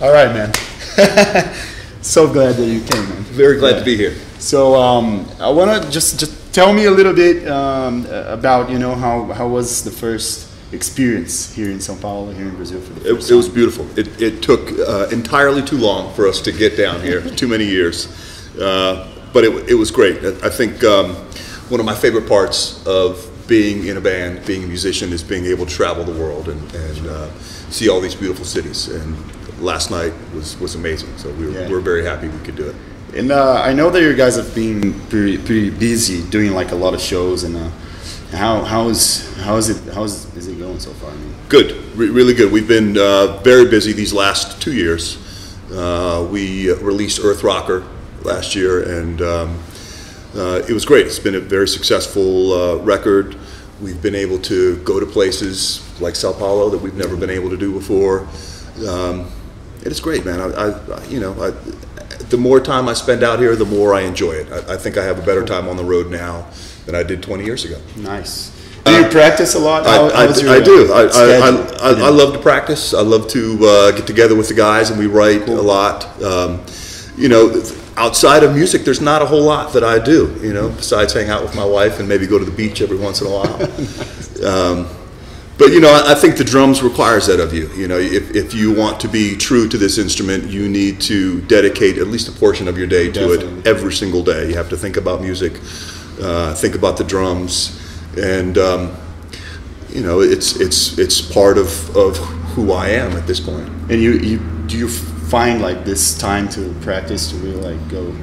All right, man. So glad that you came, man. Very glad to be here. So I want to just tell me a little bit about, you know, how was the first experience here in São Paulo, here in Brazil for the first time? It was beautiful. It took entirely too long for us to get down here, too many years. But it was great. I think one of my favorite parts of being in a band, being a musician, is being able to travel the world and see all these beautiful cities. And last night was amazing. So we're very happy we could do it. And I know that you guys have been pretty busy doing like a lot of shows. And how is it going so far? I mean, good, really good. We've been very busy these last 2 years. We released Earth Rocker last year, and it was great. It's been a very successful record. We've been able to go to places like Sao Paulo that we've never been able to do before. It's great, man. The more time I spend out here, the more I enjoy it. I think I have a better time on the road now than I did 20 years ago. Nice. Do you practice a lot? I do. I love to practice. I love to get together with the guys, and we write a lot. You know, outside of music, there's not a whole lot that I do, you know, besides hang out with my wife and maybe go to the beach every once in a while. But, you know, I think the drums requires that of you. You know, if you want to be true to this instrument, you need to dedicate at least a portion of your day to it every single day. You have to think about music, think about the drums, and, you know, it's part of who I am at this point. And do you find like this time to practice to really like go?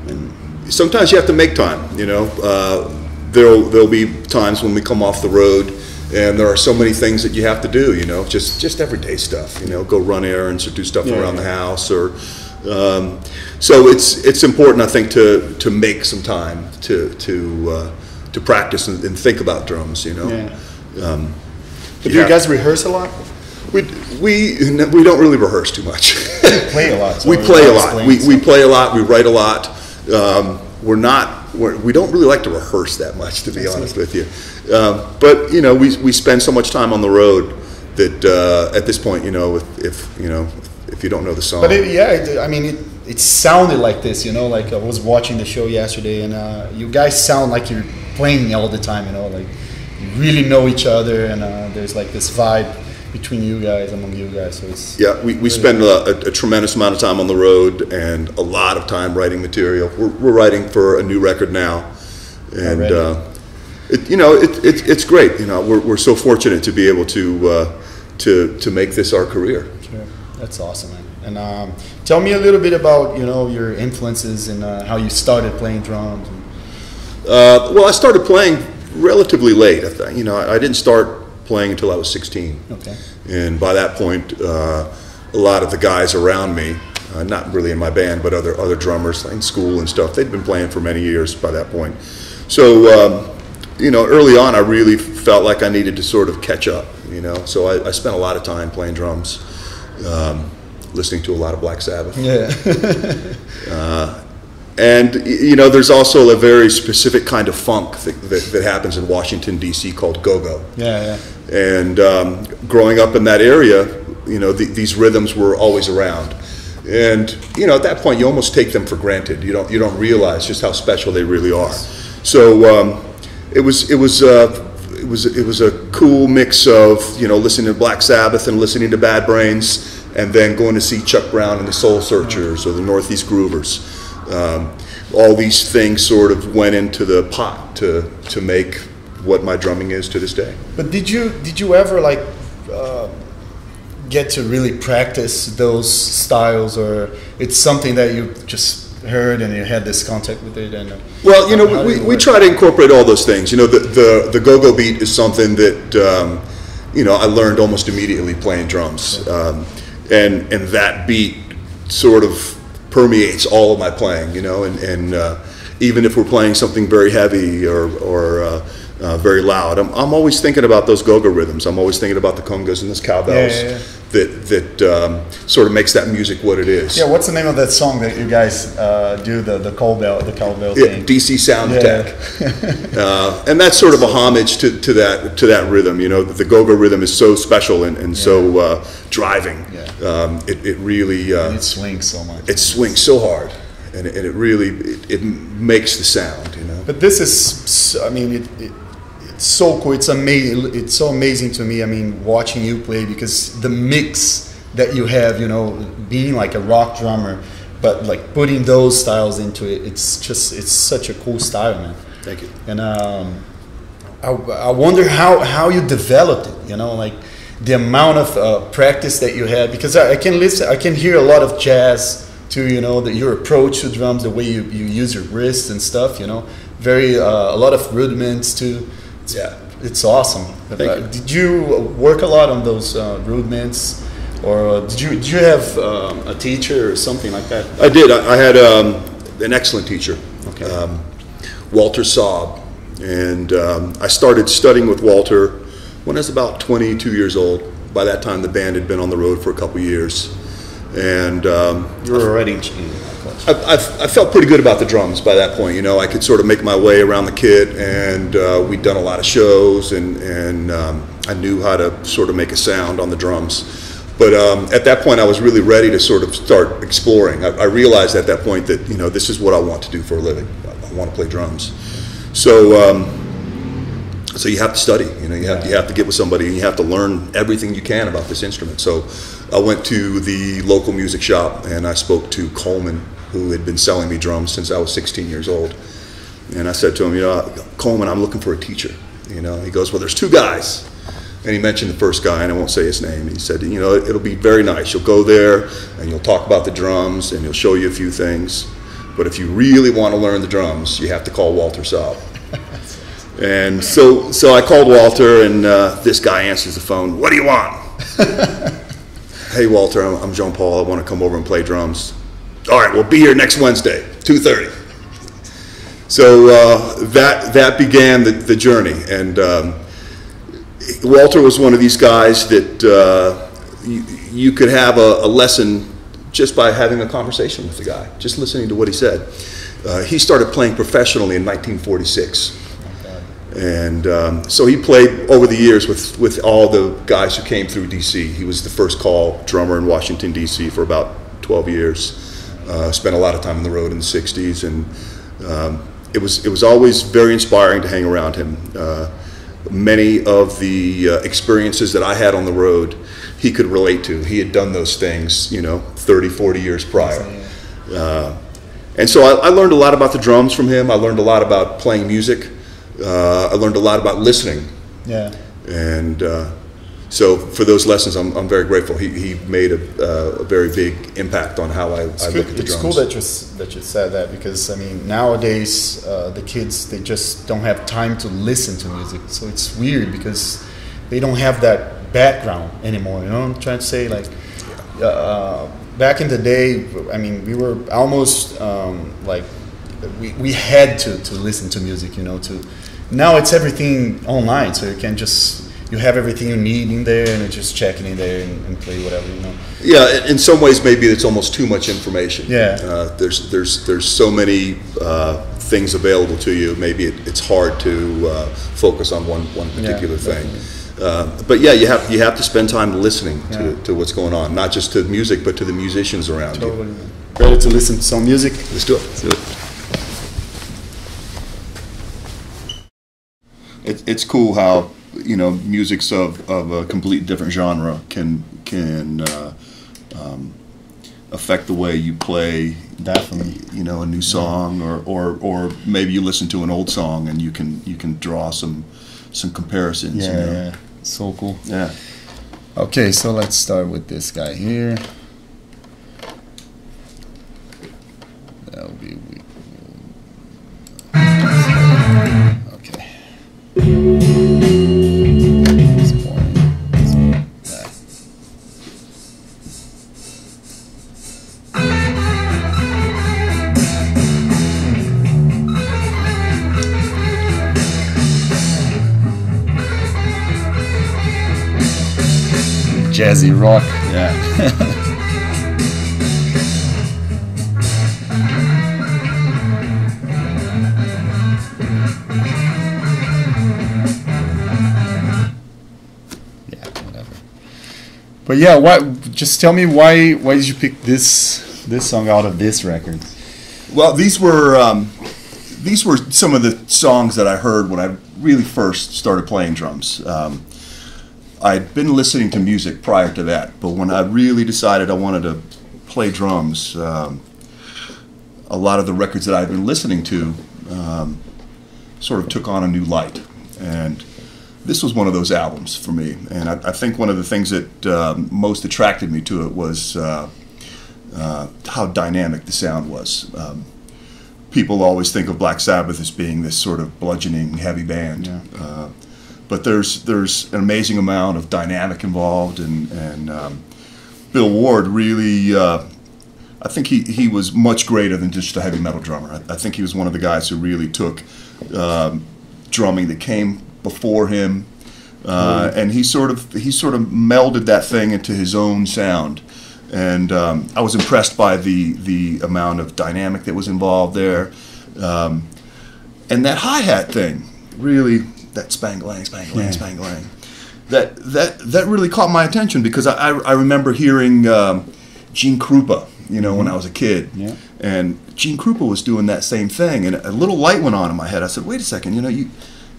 And sometimes you have to make time. You know, there'll be times when we come off the road, and there are so many things that you have to do. You know, just everyday stuff. You know, go run errands or do stuff around the house, or so it's important, I think, to make some time to practice and think about drums. You know. Yeah. Do you guys rehearse a lot? We don't really rehearse too much. Play a lot. So we play a lot. We play a lot. We write a lot. We don't really like to rehearse that much, to be honest with you. But you know, we spend so much time on the road that at this point, you know, if you don't know the song. But I mean, it sounded like this. You know, like I was watching the show yesterday, and you guys sound like you're playing all the time. You know, like you really know each other, and there's like this vibe between you guys, among you guys. So it's we spend a tremendous amount of time on the road and a lot of time writing material. We're writing for a new record now, and it's great. You know, we're so fortunate to be able to make this our career. Sure. That's awesome, man. And tell me a little bit about, you know, your influences and how you started playing drums. Well, I started playing relatively late. You know, I didn't start playing until I was 16. Okay. And by that point, a lot of the guys around me, not really in my band, but other drummers in school and stuff, they'd been playing for many years by that point. So, you know, early on, I really felt like I needed to sort of catch up, you know. So I spent a lot of time playing drums, listening to a lot of Black Sabbath. Yeah. And, you know, there's also a very specific kind of funk that happens in Washington, D.C. called go-go. Yeah. And growing up in that area, you know, these rhythms were always around. And, you know, at that point, you almost take them for granted. You don't realize just how special they really are. So it was a cool mix of, you know, listening to Black Sabbath and listening to Bad Brains, and then going to see Chuck Brown and the Soul Searchers or the Northeast Groovers. All these things sort of went into the pot to make what my drumming is to this day. But did you ever like get to really practice those styles, or it's something that you just heard and you had this contact with it? And well, you know, we try to incorporate all those things. You know, the go-go beat is something that you know, I learned almost immediately playing drums, and that beat sort of permeates all of my playing, you know, and even if we're playing something very heavy or very loud, I'm always thinking about those go-go rhythms. I'm always thinking about the congas and those cowbells that sort of makes that music what it is. Yeah, what's the name of that song that you guys do, the cowbell thing? DC Sound Attack. And that's sort of a homage to that rhythm. You know, the go-go rhythm is so special and so driving. It really it swings so much. It swings so hard, and it really it makes the sound, you know. But this is, I mean, it's so cool. It's amazing. It's so amazing to me. I mean, watching you play, because the mix that you have, you know, being like a rock drummer, but like putting those styles into it, it's such a cool style, man. Thank you. And I wonder how you developed it, you know, like the amount of practice that you had, because I can hear a lot of jazz too, you know, your approach to drums, the way you use your wrists and stuff, you know, very a lot of rudiments too. It's awesome. Did you work a lot on those rudiments? Or did you have a teacher or something like that? I did. I had an excellent teacher, Walter Saab, and I started studying with Walter when I was about 22 years old. By that time, the band had been on the road for a couple years, and you were already in Clutch. I felt pretty good about the drums by that point. You know, I could sort of make my way around the kit, and we'd done a lot of shows, and I knew how to sort of make a sound on the drums. But at that point, I was really ready to sort of start exploring. I realized at that point that, you know, this is what I want to do for a living. I want to play drums. So so you have to study. You know, you have to get with somebody, and you have to learn everything you can about this instrument. So I went to the local music shop, and I spoke to Coleman, who had been selling me drums since I was 16 years old. And I said to him, you know, Coleman, I'm looking for a teacher. You know, he goes, well, there's two guys. And he mentioned the first guy, and I won't say his name. He said, you know, it'll be very nice. You'll go there, and you'll talk about the drums, and he'll show you a few things. But if you really want to learn the drums, you have to call Walter Saab. And so I called Walter, and this guy answers the phone. What do you want? Hey, Walter, I'm Jean-Paul. I want to come over and play drums. All right, we'll be here next Wednesday, 2:30. So that began the journey, and Walter was one of these guys that you could have a lesson just by having a conversation with the guy, just listening to what he said. He started playing professionally in 1946. And so he played over the years with all the guys who came through D.C. He was the first call drummer in Washington, D.C. for about 12 years. Spent a lot of time on the road in the 60s, and it was always very inspiring to hang around him. Many of the experiences that I had on the road, he could relate to. He had done those things, you know, 30, 40 years prior. And so I learned a lot about the drums from him. I learned a lot about playing music. I learned a lot about listening. Yeah. And so for those lessons, I'm very grateful. He made a very big impact on how I look at the drums. It's cool that you said that, because I mean, nowadays the kids, they just don't have time to listen to music. So it's weird because they don't have that background anymore. You know what I'm trying to say? Like back in the day, I mean, we were almost like we had to listen to music. You know, now it's everything online, so you can just. You have everything you need in there, and it's just checking in there and play whatever, you know. Yeah, in some ways, maybe it's almost too much information. Yeah. There's so many things available to you. Maybe it's hard to focus on one particular thing. But yeah, you have to spend time listening to what's going on, not just to music, but to the musicians around you. Ready to listen to some music? Let's do it. Let's do it. It's cool how, you know, music's of a completely different genre can affect the way you play. Definitely. You know, a new song, or maybe you listen to an old song and you can draw some comparisons. Yeah, you know? yeah. So cool. Yeah. Okay, so let's start with this guy here. That'll be weak. Okay. Jazzy Rock. Yeah. But yeah, just tell me why did you pick this song out of this record? Well, these were some of the songs that I heard when I really first started playing drums. I'd been listening to music prior to that, but when I really decided I wanted to play drums, a lot of the records that I'd been listening to sort of took on a new light. And this was one of those albums for me. And I think one of the things that most attracted me to it was how dynamic the sound was. People always think of Black Sabbath as being this sort of bludgeoning, heavy band. Yeah. But there's an amazing amount of dynamic involved, and Bill Ward really, I think he was much greater than just a heavy metal drummer. I think he was one of the guys who really took drumming that came before him, and he sort of melded that thing into his own sound. And I was impressed by the amount of dynamic that was involved there, and that hi-hat thing, really, that spang-lang, spang-lang, spang-lang, that really caught my attention, because I remember hearing Gene Krupa, when I was a kid, and Gene Krupa was doing that same thing, and a little light went on in my head. I said, wait a second,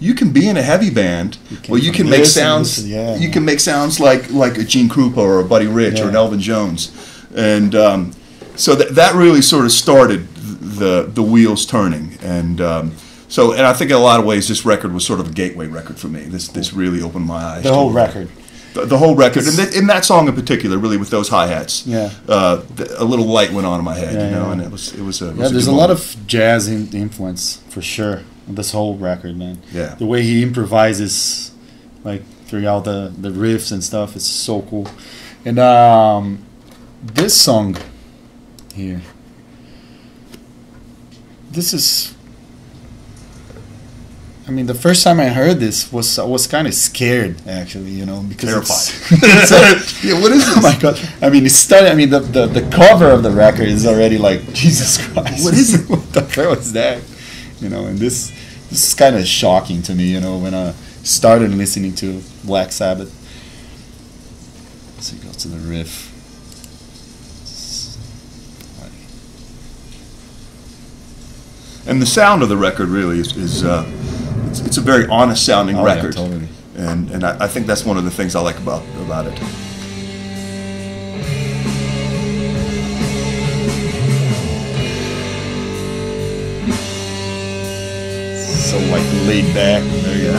you can be in a heavy band, you can make sounds. You can make sounds like a Gene Krupa or a Buddy Rich or an Elvin Jones, and so that really sort of started the wheels turning. And I think in a lot of ways this record was sort of a gateway record for me. This really opened my eyes. The whole record. The whole record, and in that song in particular, really with those hi-hats, a little light went on in my head, and it was there's a lot of jazz influence for sure. This whole record, man. Yeah. The way he improvises, like throughout the riffs and stuff, is so cool. And this song here, this is. I mean, the first time I heard this I was kind of scared, actually, because terrified. Yeah, what is this? Oh my god! I mean, it started. I mean, the cover of the record is already like, Jesus Christ! What is it? What the hell is that? And this is kind of shocking to me, when I started listening to Black Sabbath. So you go to the riff. And the sound of the record really is it's a very honest sounding record. Yeah, totally. And I think that's one of the things I like about it. So like laid back. There you go.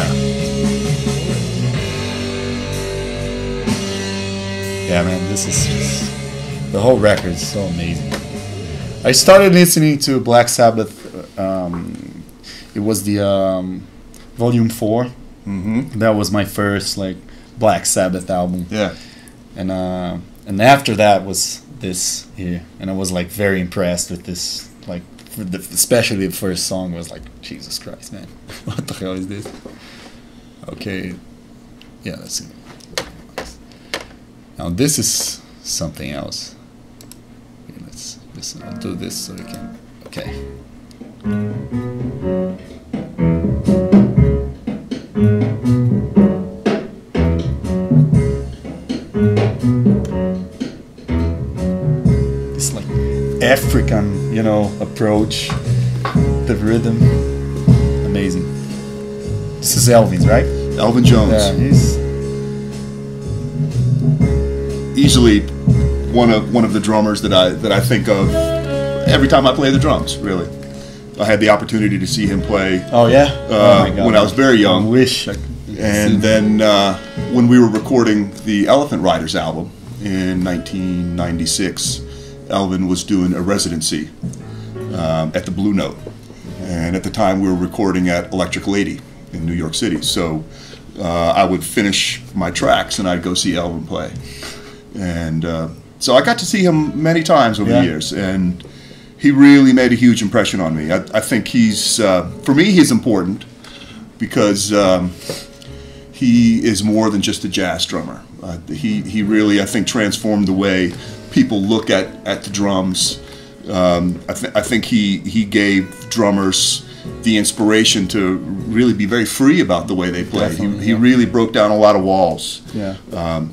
Yeah, man, this is just, the whole record is so amazing. I started listening to Black Sabbath. It was the Volume 4. Mm-hmm. That was my first Black Sabbath album. Yeah. And after that was this here, and I was very impressed with this. Especially the first song was Jesus Christ, man, what the hell is this? Okay, yeah, that's it. Now this is something else. Okay, let's do this so we can. Okay. It's African, approach, the rhythm, amazing. This is Elvin's, right? Elvin Jones. Yeah, he's easily one of the drummers that I think of every time I play the drums. Really, I had the opportunity to see him play. Oh yeah, oh my God. When I was very young. I wish. And then when we were recording the Elephant Riders album in 1996, Elvin was doing a residency at the Blue Note, and at the time we were recording at Electric Lady in New York City. So I would finish my tracks and I'd go see Elvin play, and so I got to see him many times over the years, and he really made a huge impression on me. I think he's for me he's important because he is more than just a jazz drummer. He really, I think, transformed the way people look at the drums. I think he gave drummers the inspiration to really be very free about the way they play. He really broke down a lot of walls. Yeah.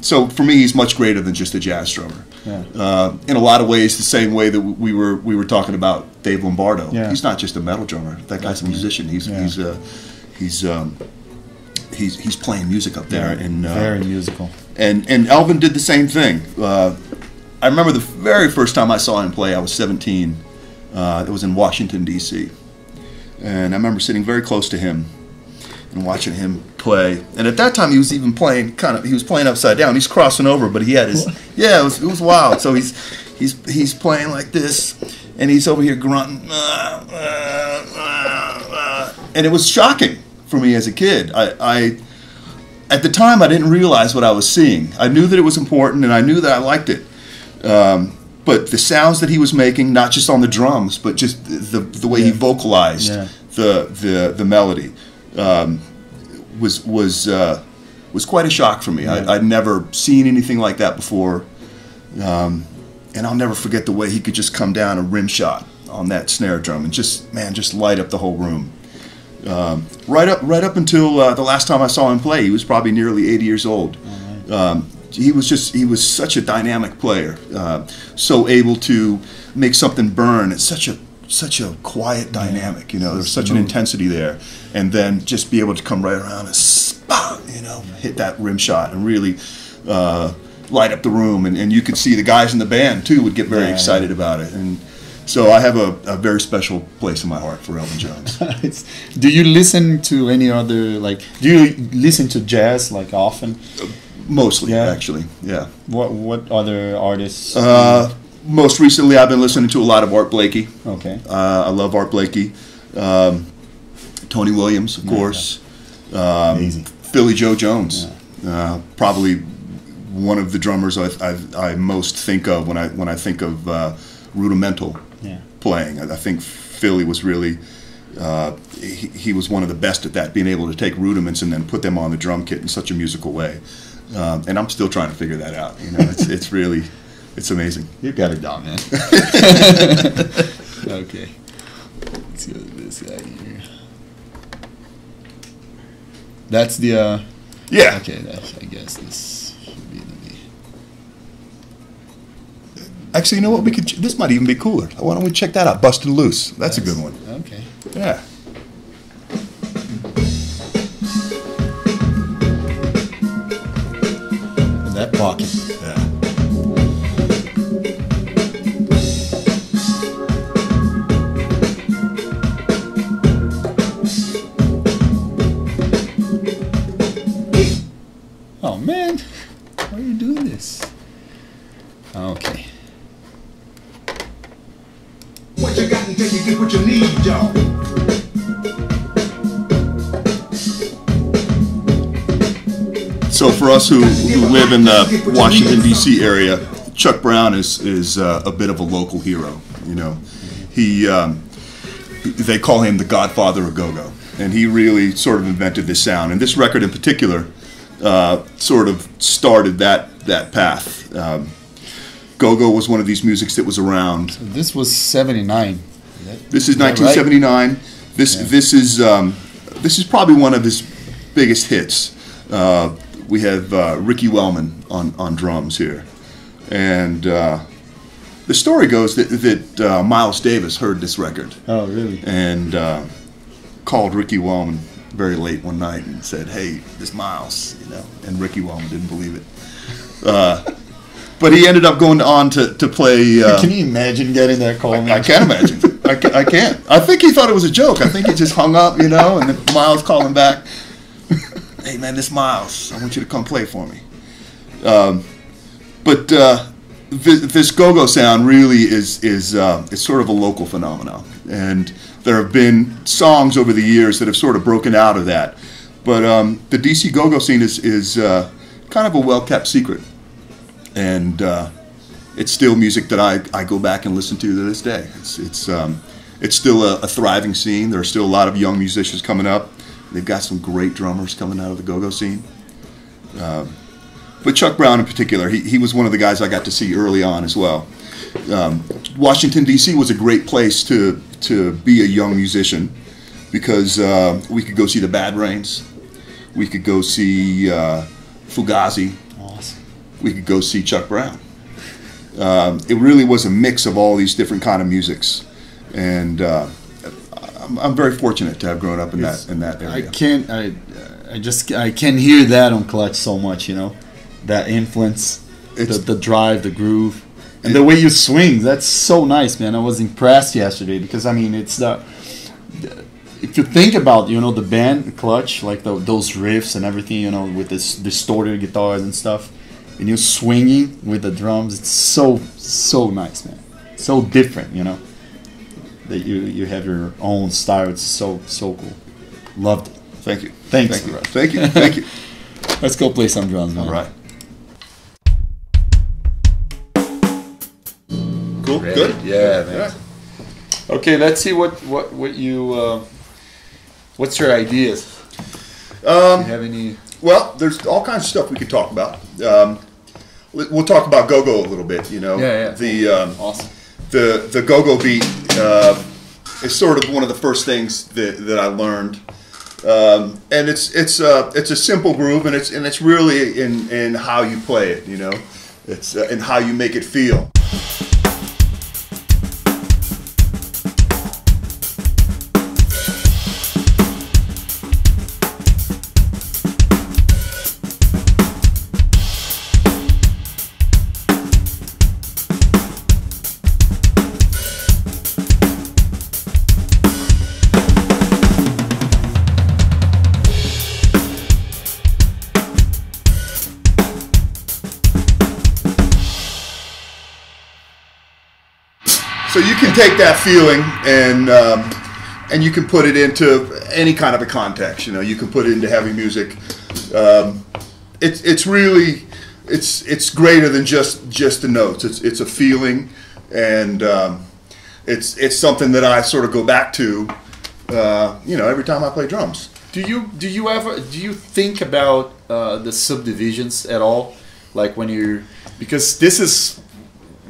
So for me, he's much greater than just a jazz drummer. Yeah. In a lot of ways, the same way that we were talking about Dave Lombardo. Yeah. He's not just a metal drummer. That guy's a musician. He's playing music up there, and very musical. And Elvin did the same thing. I remember the very first time I saw him play. I was 17. It was in Washington D.C. And I remember sitting very close to him and watching him play. And at that time, he was even playing he was playing upside down. He's crossing over, but he had his it was wild. So he's playing like this, and he's over here grunting, and it was shocking for me as a kid. I at the time I didn't realize what I was seeing. I knew that it was important, and I knew that I liked it. But the sounds that he was making, not just on the drums, but just the way he vocalized the melody, was quite a shock for me. I'd never seen anything like that before, and I'll never forget the way he could just come down a rim shot on that snare drum and just light up the whole room. Right up until the last time I saw him play, he was probably nearly 80 years old. He was such a dynamic player, so able to make something burn. It's such a quiet dynamic, there was such an intensity there, and then just be able to come right around and spot, hit that rim shot and really light up the room, and you could see the guys in the band too would get very excited about it. And so I have a very special place in my heart for Elvin Jones. Do you listen to any other, do you listen to jazz often? Mostly, actually, yeah. What other artists? Most recently, I've been listening to a lot of Art Blakey. Okay. I love Art Blakey. Tony Williams, of course. Amazing. Philly Joe Jones. Probably one of the drummers I most think of when I think of rudimental playing. I think Philly was really he was one of the best at that, being able to take rudiments and then put them on the drum kit in such a musical way. And I'm still trying to figure that out. It's really, it's amazing. You got it down, man. Okay. Let's go to this guy here. That's the. Yeah. Okay, I guess this should be the. Actually, you know what? This might even be cooler. Why don't we check that out? Busted Loose. That's a good one. Okay. Yeah. That pocket. Yeah. Oh man, why are you doing this? Okay. What you got until you get what you need, y'all. So for us who live in the Washington D.C. area, Chuck Brown is a bit of a local hero. They call him the Godfather of go-go, and he really sort of invented this sound. And this record in particular sort of started that path. Go-go was one of these musics that was around. So this was '79. This is 1979. Right? This is probably one of his biggest hits. We have Ricky Wellman on drums here, and the story goes that Miles Davis heard this record. Oh, really? And called Ricky Wellman very late one night and said, "Hey, this Miles," and Ricky Wellman didn't believe it. But he ended up going on to play. Can you imagine getting that call? I can't imagine. I can't. I think he thought it was a joke. I think he just hung up, and then Miles called him back. Hey man, this Miles, I want you to come play for me. But this go-go sound really is sort of a local phenomenon, and there have been songs over the years that have sort of broken out of that. But the DC go-go scene is kind of a well-kept secret, and it's still music that I go back and listen to this day. It's still a thriving scene. There are still a lot of young musicians coming up. They've got some great drummers coming out of the go-go scene. But Chuck Brown in particular, he was one of the guys I got to see early on as well. Washington, D.C. was a great place to be a young musician. because we could go see the Bad Brains, we could go see Fugazi, Awesome. we could go see Chuck Brown. It really was a mix of all these different kind of musics, and I'm very fortunate to have grown up in that area. I can hear that on Clutch so much, you know, that influence, the drive, the groove, and the way you swing. That's so nice, man. I was impressed yesterday because I mean, it's if you think about, you know, the band Clutch, like those riffs and everything, you know, with this distorted guitars and stuff, and you swinging with the drums, it's so nice, man. So different, you know. That you have your own style. It's so cool. Loved it. Thank you. Thanks. Thank you. Thank you. Let's go play some drums, man. All right. Cool. Ready? Good. Yeah, man. Okay, let's see what you what's your ideas? Do you have any? Well, there's all kinds of stuff we could talk about. We'll talk about go-go a little bit. You know. Yeah. Awesome. The go-go beat is sort of one of the first things that I learned, and it's a simple groove, and it's really in how you play it, you know, it's in how you make it feel. So you can take that feeling and you can put it into any kind of a context. You know, you can put it into heavy music. It's really greater than just the notes. It's a feeling, and it's something that I sort of go back to. You know, every time I play drums. Do you think about the subdivisions at all? Like when you're, because this is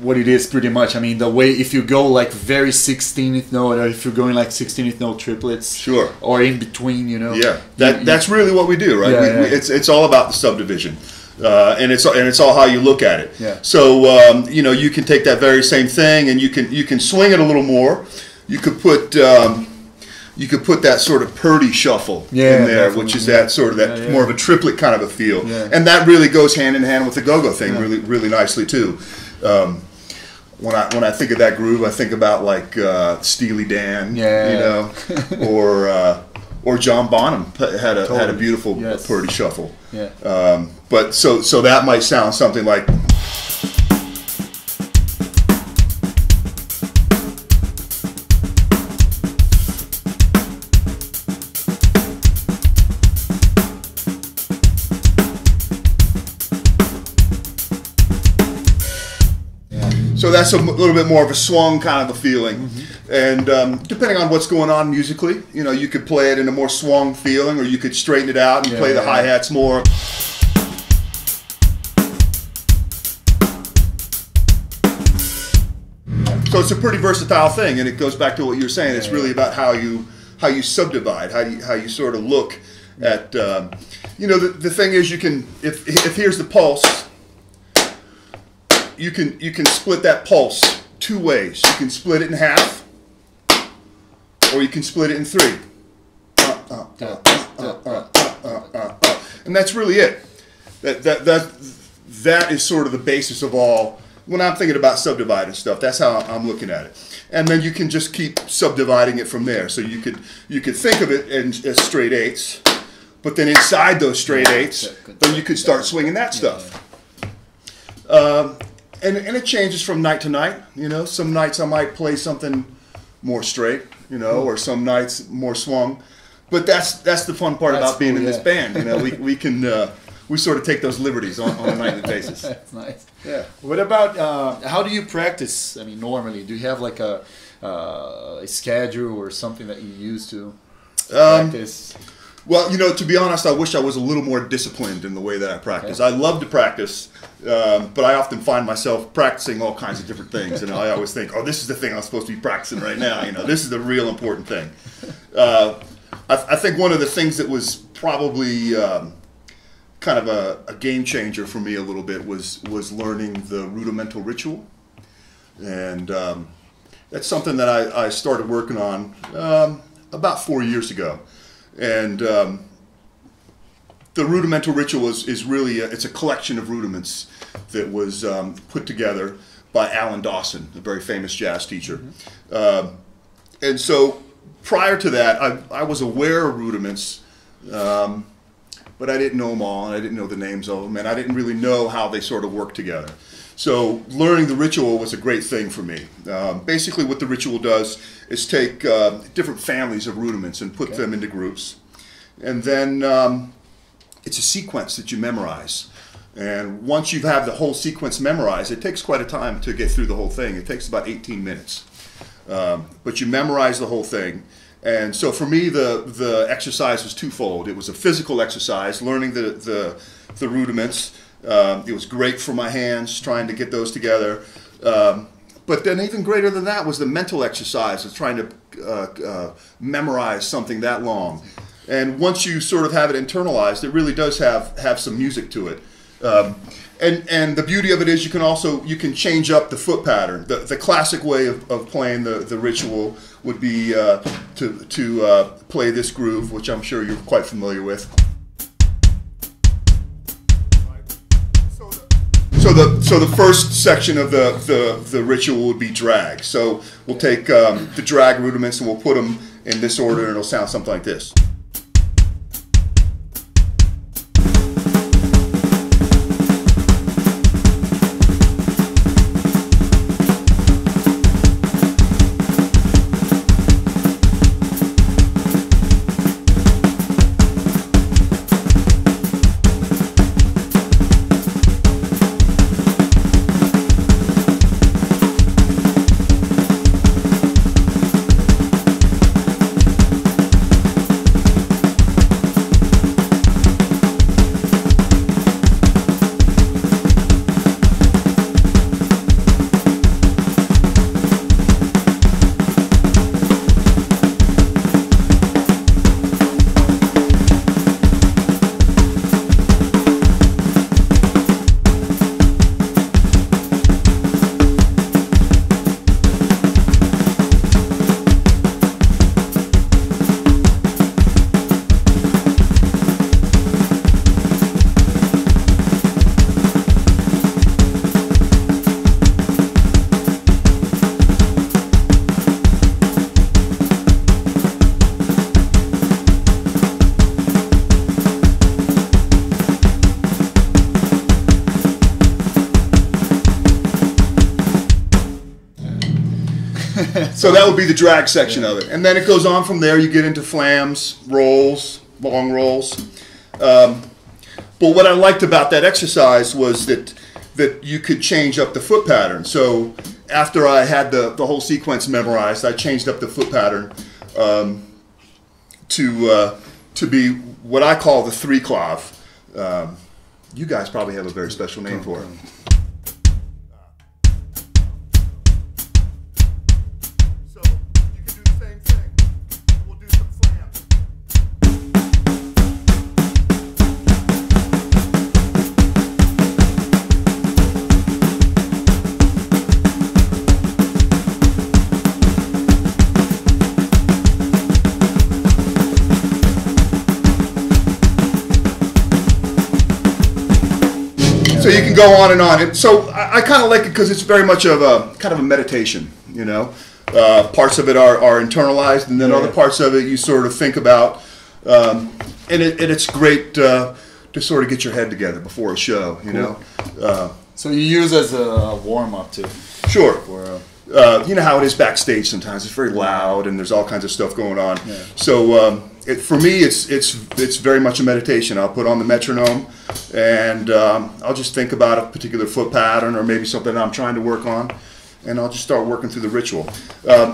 what it is pretty much. I mean, the way, if you go like very 16th note, or if you're going like 16th note triplets, sure, or in between, you know. Yeah, that's really what we do, right? Yeah, it's all about the subdivision, and it's all how you look at it. Yeah. So you know, you can take that very same thing and you can swing it a little more. You could put that sort of Purdy shuffle in there, which is that sort of more of a triplet kind of a feel, and that really goes hand in hand with the go-go thing really nicely too. When I think of that groove, I think about like Steely Dan, you know, or John Bonham had a beautiful Purdy shuffle. Yeah. But so that might sound something like. So that's a little bit more of a swung kind of a feeling, and depending on what's going on musically, you know, you could play it in a more swung feeling, or you could straighten it out and play the hi-hats more. So it's a pretty versatile thing, and it goes back to what you were saying. It's really about how you subdivide, how you sort of look at. You know, the thing is, you can if here's the pulse. You can split that pulse two ways. You can split it in half, or you can split it in three. And that's really it. That is sort of the basis of all. When I'm thinking about subdividing stuff, that's how I'm looking at it. And then you can just keep subdividing it from there. So you could think of it as straight eighths, but then inside those straight eighths, then you could start swinging that stuff. And it changes from night to night, you know. Some nights I might play something more straight, you know, or some nights more swung. But that's the fun part about being in this band, you know. We sort of take those liberties on a nightly basis. That's nice. Yeah. What about how do you practice? I mean, normally, do you have like a schedule or something that you use to practice? Well, you know, to be honest, I wish I was a little more disciplined in the way that I practice. I love to practice, but I often find myself practicing all kinds of different things, and I always think, oh, this is the thing I'm supposed to be practicing right now. You know, this is the real important thing. I think one of the things that was probably kind of a game changer for me a little bit was learning the Rudimental Ritual, and that's something that I started working on about 4 years ago, and the Rudimental Ritual is really it's a collection of rudiments that was put together by Alan Dawson, a very famous jazz teacher. And so prior to that, I was aware of rudiments, but I didn't know them all, and I didn't know the names of them, and I didn't really know how they sort of work together. So learning the ritual was a great thing for me. Basically what the ritual does is take different families of rudiments and put them into groups. And then it's a sequence that you memorize. And once you have the whole sequence memorized, it takes quite a time to get through the whole thing. It takes about 18 minutes. But you memorize the whole thing. And so for me, the exercise was twofold. It was a physical exercise, learning the rudiments. It was great for my hands, trying to get those together. But then even greater than that was the mental exercise of trying to memorize something that long. And once you sort of have it internalized, it really does have some music to it. And the beauty of it is you can change up the foot pattern. The classic way of playing the ritual would be to play this groove, which I'm sure you're quite familiar with. So the first section of the ritual would be drag. So we'll take the drag rudiments and we'll put them in this order, and it'll sound something like this. So that would be the drag section of it. And then it goes on from there. You get into flams, rolls, long rolls. But what I liked about that exercise was that you could change up the foot pattern. So after I had the whole sequence memorized, I changed up the foot pattern to be what I call the three-clav. You guys probably have a very special name for it. So you can go on and on. And so I kind of like it because it's very much of a kind of a meditation, you know. Parts of it are internalized, and then other parts of it you sort of think about. And it's great to sort of get your head together before a show, you know. So you use as a warm-up too? Sure. You know how it is backstage sometimes. It's very loud and there's all kinds of stuff going on. Yeah. So for me, it's very much a meditation. I'll put on the metronome and I'll just think about a particular foot pattern or maybe something I'm trying to work on, and I'll just start working through the ritual.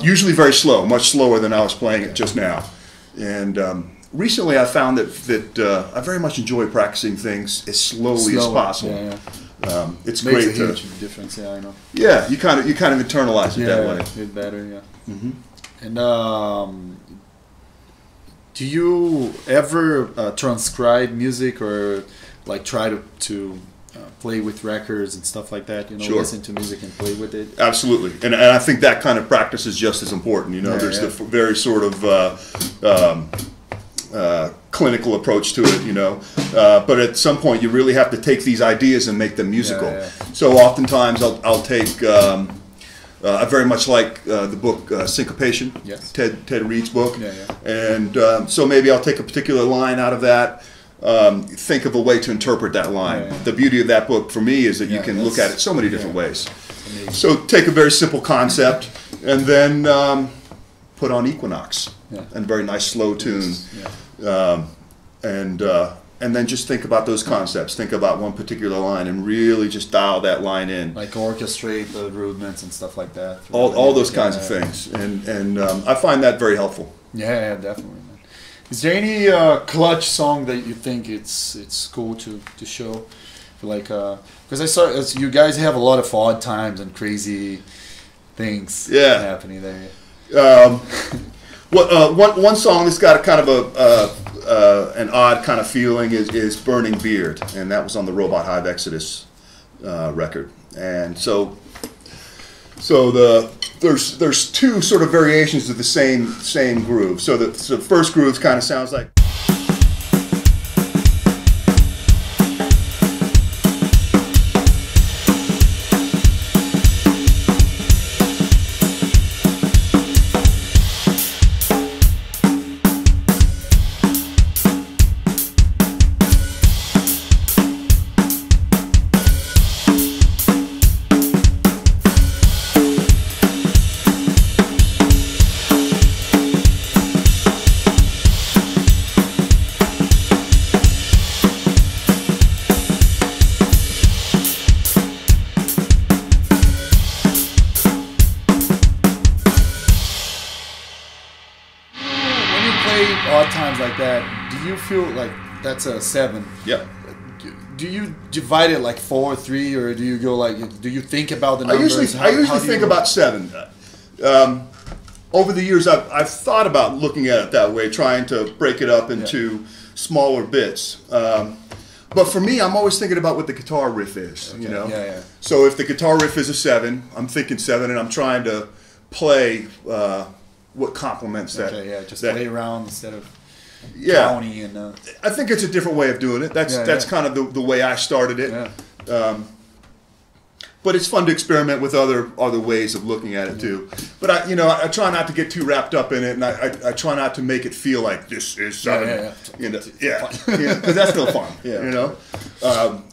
Usually very slow, much slower than I was playing it just now. And recently I found that I very much enjoy practicing things as slowly as possible. Yeah, yeah. It's Makes great. a huge difference. Yeah, I know. Yeah, you kind of internalize it that way. It's better. Yeah. Mm-hmm. And Do you ever transcribe music or like try to play with records and stuff like that? You know, Sure. listen to music and play with it. Absolutely, and I think that kind of practice is just as important. You know, there's the very sort of clinical approach to it. You know, but at some point you really have to take these ideas and make them musical. So oftentimes I'll take. I very much like the book Syncopation, Ted Reed's book, and so maybe I'll take a particular line out of that. Think of a way to interpret that line. The beauty of that book for me is that you can look at it so many different ways. So take a very simple concept and then put on Equinox and very nice slow tune, and then just think about those concepts. Think about one particular line and really just dial that line in. Like orchestrate the rudiments and stuff like that. All those kinds of things, and I find that very helpful. Yeah, definitely. Man. Is there any Clutch song that you think it's cool to show? Like, because I saw you guys have a lot of odd times and crazy things happening there. One song that's got a kind of an odd kind of feeling is "Burning Beard," and that was on the Robot Hive Exodus record. And so there's two sort of variations of the same groove. So the first groove kind of sounds like. Do you feel like that's a 7? Yeah. Do you divide it like 4, 3, or do you go like? Do you think about the numbers? I usually think about 7. Over the years, I've thought about looking at it that way, trying to break it up into smaller bits. But for me, I'm always thinking about what the guitar riff is. You know. So if the guitar riff is a 7, I'm thinking 7, and I'm trying to play what complements that. Just play around instead of. County and I think it's a different way of doing it. That's kind of the way I started it. But it's fun to experiment with other ways of looking at it too. But I try not to get too wrapped up in it, and I try not to make it feel like this is 7. Because that's no fun. You know.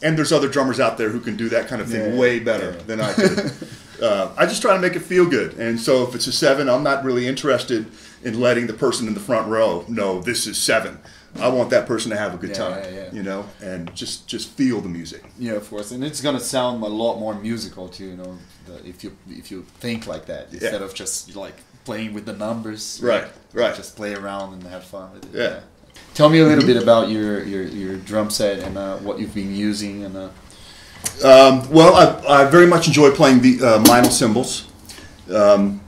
And there's other drummers out there who can do that kind of thing way better than I could. I just try to make it feel good, and so if it's a 7, I'm not really interested in letting the person in the front row know this is 7. I want that person to have a good time, you know, and just feel the music. Yeah, of course, and it's gonna sound a lot more musical too, you know, if you think like that instead of just like playing with the numbers. Right. Just play around and have fun with it. Yeah. Tell me a little bit about your drum set and what you've been using and. Well, I very much enjoy playing the vinyl cymbals.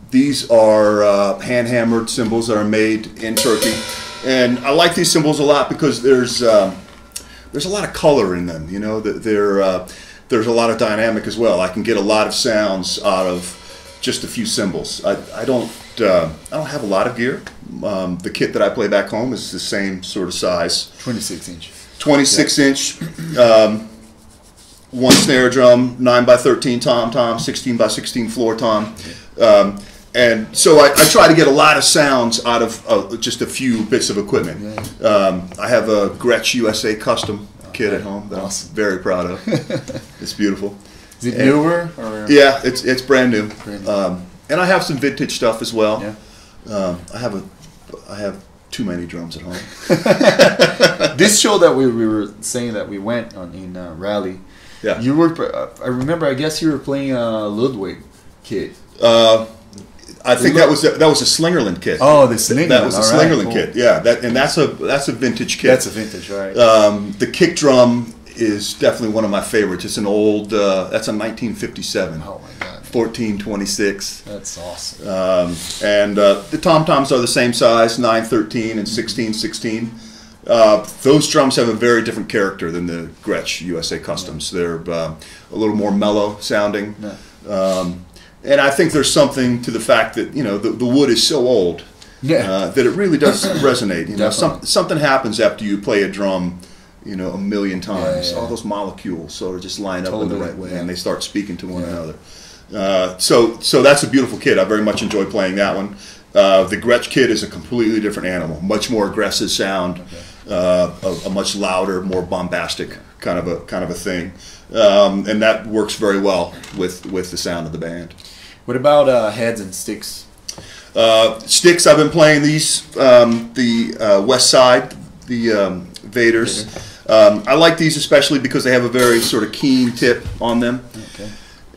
These are hand-hammered cymbals that are made in Turkey, and I like these cymbals a lot because there's a lot of color in them. You know, there's a lot of dynamic as well. I can get a lot of sounds out of just a few cymbals. I don't have a lot of gear. The kit that I play back home is the same sort of size. 26-inch. 26-inch. One snare drum, 9x13 tom, 16x16 floor tom. And so I try to get a lot of sounds out of just a few bits of equipment. I have a Gretsch USA custom kit at home that I'm very proud of. It's beautiful. Is it newer? Or? Yeah, it's brand new. And I have some vintage stuff as well. I have too many drums at home. This show that we were saying that we went on in Raleigh. Yeah, you were. I remember. I guess you were playing a Ludwig kit. I think that was a Slingerland kit. Oh, the Slingerland. That was a Slingerland kit. Yeah, that's a vintage kit. That's a vintage, right? The kick drum is definitely one of my favorites. It's an old. That's a 1957. Oh my God. 1426. That's awesome. And the tom-toms are the same size, 913 and 1616. Those drums have a very different character than the Gretsch USA Customs. They're a little more mellow sounding. And I think there's something to the fact that, you know, the wood is so old that it really does resonate. You know, something happens after you play a drum, you know, a million times. All those molecules sort of just line up in the right way, and they start speaking to one another. So that's a beautiful kit. I very much enjoy playing that one. The Gretsch kit is a completely different animal, much more aggressive sound, a much louder, more bombastic kind of a thing, and that works very well with the sound of the band. What about heads and sticks? Sticks, I've been playing these, the West Side, the Vaders. I like these especially because they have a very sort of keen tip on them. Okay.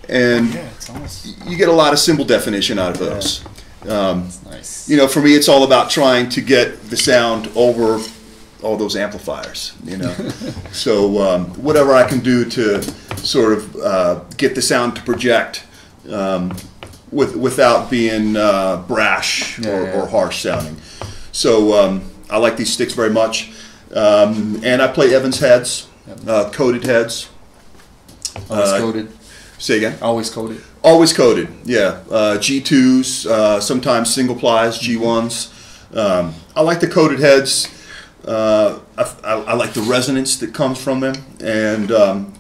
And it's almost... you get a lot of symbol definition out of those. That's nice. You know, for me, it's all about trying to get the sound over all those amplifiers, you know. So whatever I can do to sort of get the sound to project without being brash or harsh sounding. So I like these sticks very much. And I play Evans heads, coated heads. Always coated. Say again? Always coated. Always coated, yeah. G2s, sometimes single plies, G1s. I like the coated heads. I like the resonance that comes from them, and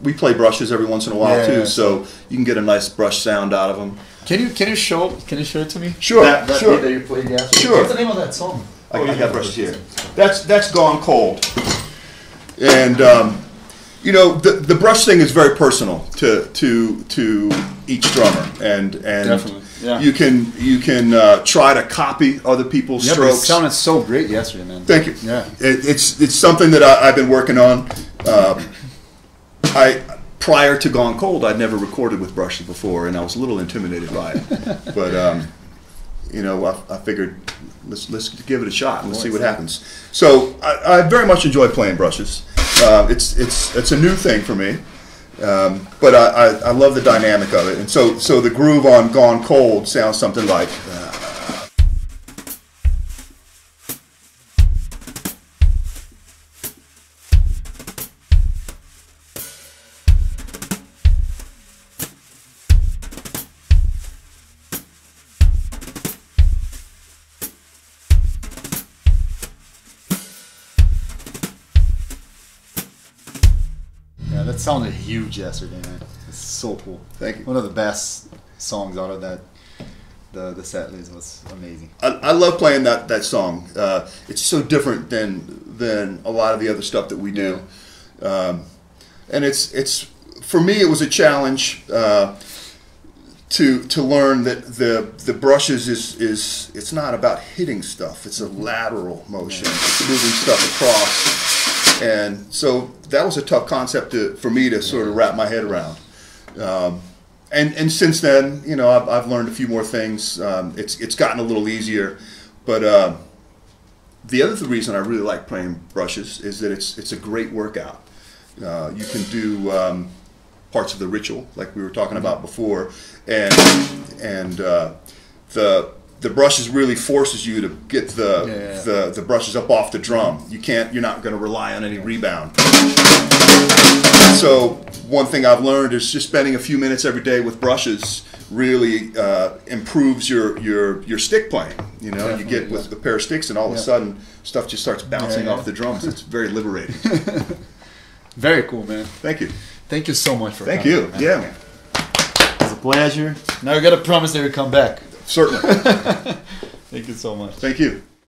we play brushes every once in a while too, so you can get a nice brush sound out of them. Can you show it to me? Sure, sure. That you played yesterday? Sure. What's the name of that song? I got brushes here. That's Gone Cold, and you know, the brush thing is very personal to each drummer, and definitely, you can try to copy other people's strokes. But it sounded so great yesterday, man. Thank you. Yeah, it's something that I've been working on. Prior to Gone Cold, I'd never recorded with brushes before, and I was a little intimidated by it. But you know, I figured let's give it a shot and let's see what happens. So I very much enjoy playing brushes. It's a new thing for me, but I love the dynamic of it. And so the groove on Gone Cold sounds something like. That sounded huge yesterday, man. It's so cool. Thank you. One of the best songs out of that. The set list was amazing. I love playing that song. It's so different than a lot of the other stuff that we do, and it's for me it was a challenge to learn that the brushes is it's not about hitting stuff. It's a lateral motion. It's moving stuff across, and so that was a tough concept for me to sort of wrap my head around. And since then, you know, I've learned a few more things. It's gotten a little easier, but the other reason I really like playing brushes is that it's a great workout. You can do parts of the ritual like we were talking about before, and the brushes really forces you to get the brushes up off the drum. You're not going to rely on any rebound. So one thing I've learned is just spending a few minutes every day with brushes really improves your stick playing. You know, you get with a pair of sticks and all of a sudden stuff just starts bouncing off the drums. It's very liberating. Very cool, man. Thank you. Thank you so much for Thank coming. you. Man. Yeah. It's a pleasure. Now you got to promise that you come back. Certainly. Thank you so much. Thank you.